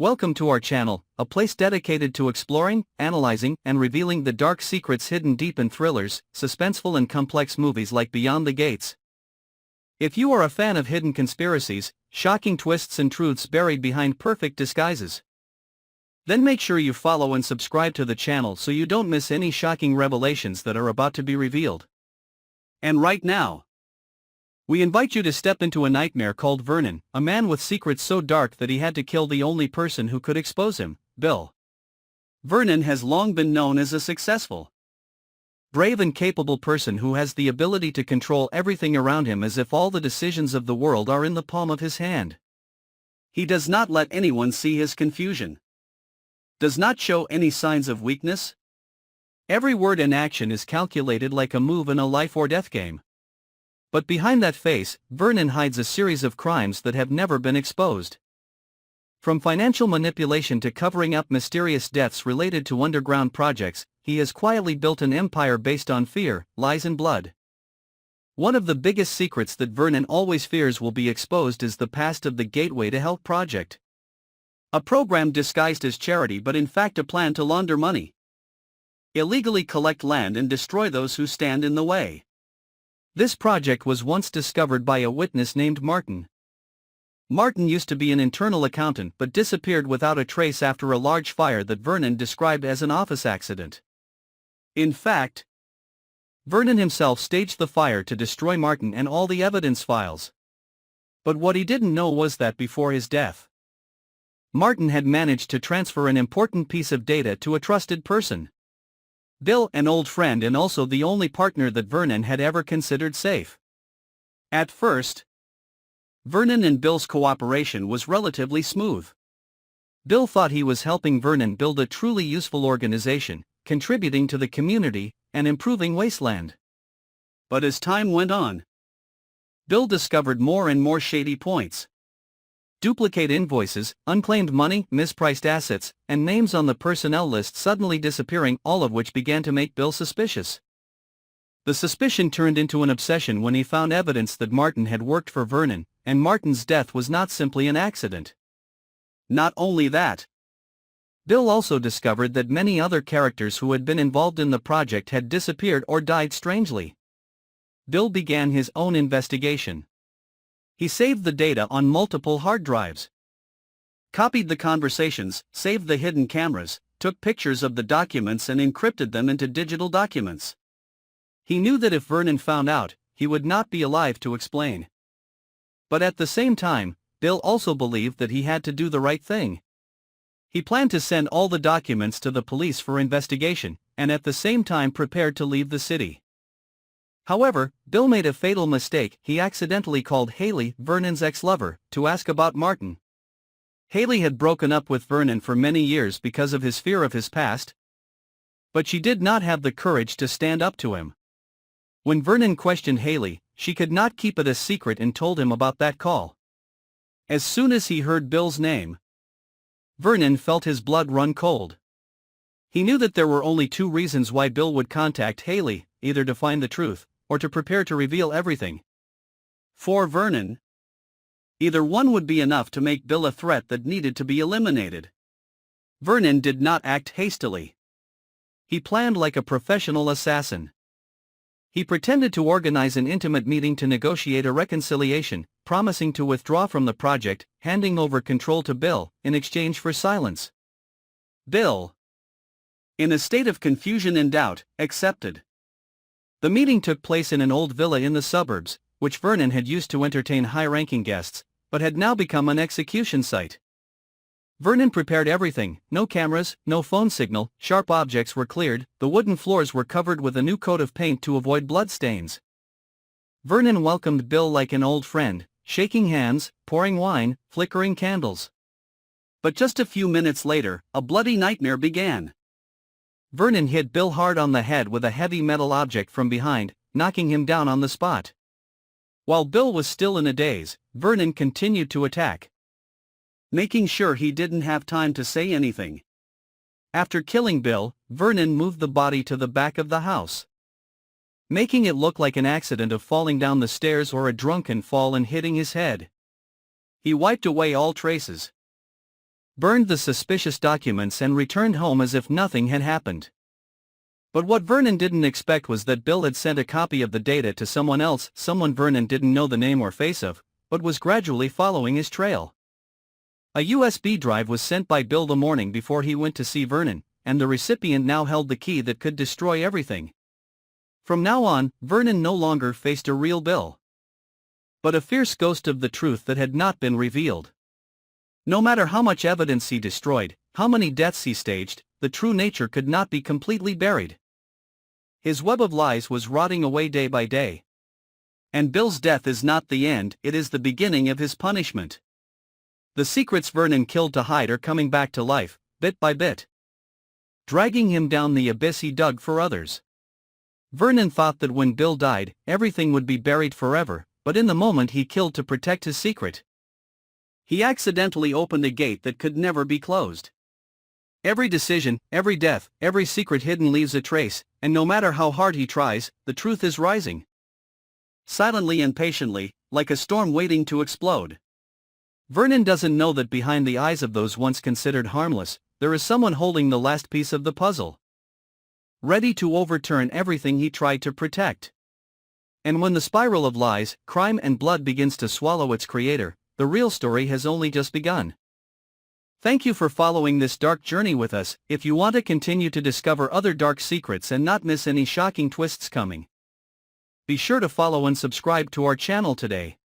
Welcome to our channel, a place dedicated to exploring, analyzing, and revealing the dark secrets hidden deep in thrillers, suspenseful and complex movies like Beyond the Gates. If you are a fan of hidden conspiracies, shocking twists and truths buried behind perfect disguises, then make sure you follow and subscribe to the channel so you don't miss any shocking revelations that are about to be revealed. And right now, we invite you to step into a nightmare called Vernon, a man with secrets so dark that he had to kill the only person who could expose him, Bill. Vernon has long been known as a successful, brave and capable person who has the ability to control everything around him as if all the decisions of the world are in the palm of his hand. He does not let anyone see his confusion, does not show any signs of weakness. Every word and action is calculated like a move in a life or death game. But behind that face, Vernon hides a series of crimes that have never been exposed. From financial manipulation to covering up mysterious deaths related to underground projects, he has quietly built an empire based on fear, lies and blood. One of the biggest secrets that Vernon always fears will be exposed is the past of the Gateway to Health project. A program disguised as charity but in fact a plan to launder money, illegally collect land and destroy those who stand in the way. This project was once discovered by a witness named Martin. Martin used to be an internal accountant but disappeared without a trace after a large fire that Vernon described as an office accident. In fact, Vernon himself staged the fire to destroy Martin and all the evidence files. But what he didn't know was that before his death, Martin had managed to transfer an important piece of data to a trusted person, Bill, an old friend and also the only partner that Vernon had ever considered safe. At first, Vernon and Bill's cooperation was relatively smooth. Bill thought he was helping Vernon build a truly useful organization, contributing to the community and improving Wasteland. But as time went on, Bill discovered more and more shady points. Duplicate invoices, unclaimed money, mispriced assets, and names on the personnel list suddenly disappearing, all of which began to make Bill suspicious. The suspicion turned into an obsession when he found evidence that Martin had worked for Vernon, and Martin's death was not simply an accident. Not only that, Bill also discovered that many other characters who had been involved in the project had disappeared or died strangely. Bill began his own investigation. He saved the data on multiple hard drives, copied the conversations, saved the hidden cameras, took pictures of the documents and encrypted them into digital documents. He knew that if Vernon found out, he would not be alive to explain. But at the same time, Bill also believed that he had to do the right thing. He planned to send all the documents to the police for investigation, and at the same time prepared to leave the city. However, Bill made a fatal mistake. He accidentally called Haley, Vernon's ex-lover, to ask about Martin. Haley had broken up with Vernon for many years because of his fear of his past, but she did not have the courage to stand up to him. When Vernon questioned Haley, she could not keep it a secret and told him about that call. As soon as he heard Bill's name, Vernon felt his blood run cold. He knew that there were only two reasons why Bill would contact Haley, either to find the truth, or to prepare to reveal everything. For Vernon, either one would be enough to make Bill a threat that needed to be eliminated. Vernon did not act hastily. He planned like a professional assassin. He pretended to organize an intimate meeting to negotiate a reconciliation, promising to withdraw from the project, handing over control to Bill, in exchange for silence. Bill, in a state of confusion and doubt, accepted. The meeting took place in an old villa in the suburbs, which Vernon had used to entertain high-ranking guests, but had now become an execution site. Vernon prepared everything: no cameras, no phone signal, sharp objects were cleared, the wooden floors were covered with a new coat of paint to avoid bloodstains. Vernon welcomed Bill like an old friend, shaking hands, pouring wine, flickering candles. But just a few minutes later, a bloody nightmare began. Vernon hit Bill hard on the head with a heavy metal object from behind, knocking him down on the spot. While Bill was still in a daze, Vernon continued to attack, making sure he didn't have time to say anything. After killing Bill, Vernon moved the body to the back of the house, making it look like an accident of falling down the stairs or a drunken fall and hitting his head. He wiped away all traces. burned the suspicious documents and returned home as if nothing had happened. But what Vernon didn't expect was that Bill had sent a copy of the data to someone else, someone Vernon didn't know the name or face of, but was gradually following his trail. A USB drive was sent by Bill the morning before he went to see Vernon, and the recipient now held the key that could destroy everything. From now on, Vernon no longer faced a real Bill, but a fierce ghost of the truth that had not been revealed. No matter how much evidence he destroyed, how many deaths he staged, the true nature could not be completely buried. His web of lies was rotting away day by day. And Bill's death is not the end, it is the beginning of his punishment. The secrets Vernon killed to hide are coming back to life, bit by bit, dragging him down the abyss he dug for others. Vernon thought that when Bill died, everything would be buried forever, but in the moment he killed to protect his secret, he accidentally opened a gate that could never be closed. Every decision, every death, every secret hidden leaves a trace, and no matter how hard he tries, the truth is rising. Silently and patiently, like a storm waiting to explode. Vernon doesn't know that behind the eyes of those once considered harmless, there is someone holding the last piece of the puzzle, ready to overturn everything he tried to protect. And when the spiral of lies, crime and blood begins to swallow its creator, the real story has only just begun. Thank you for following this dark journey with us. If you want to continue to discover other dark secrets and not miss any shocking twists coming, be sure to follow and subscribe to our channel today.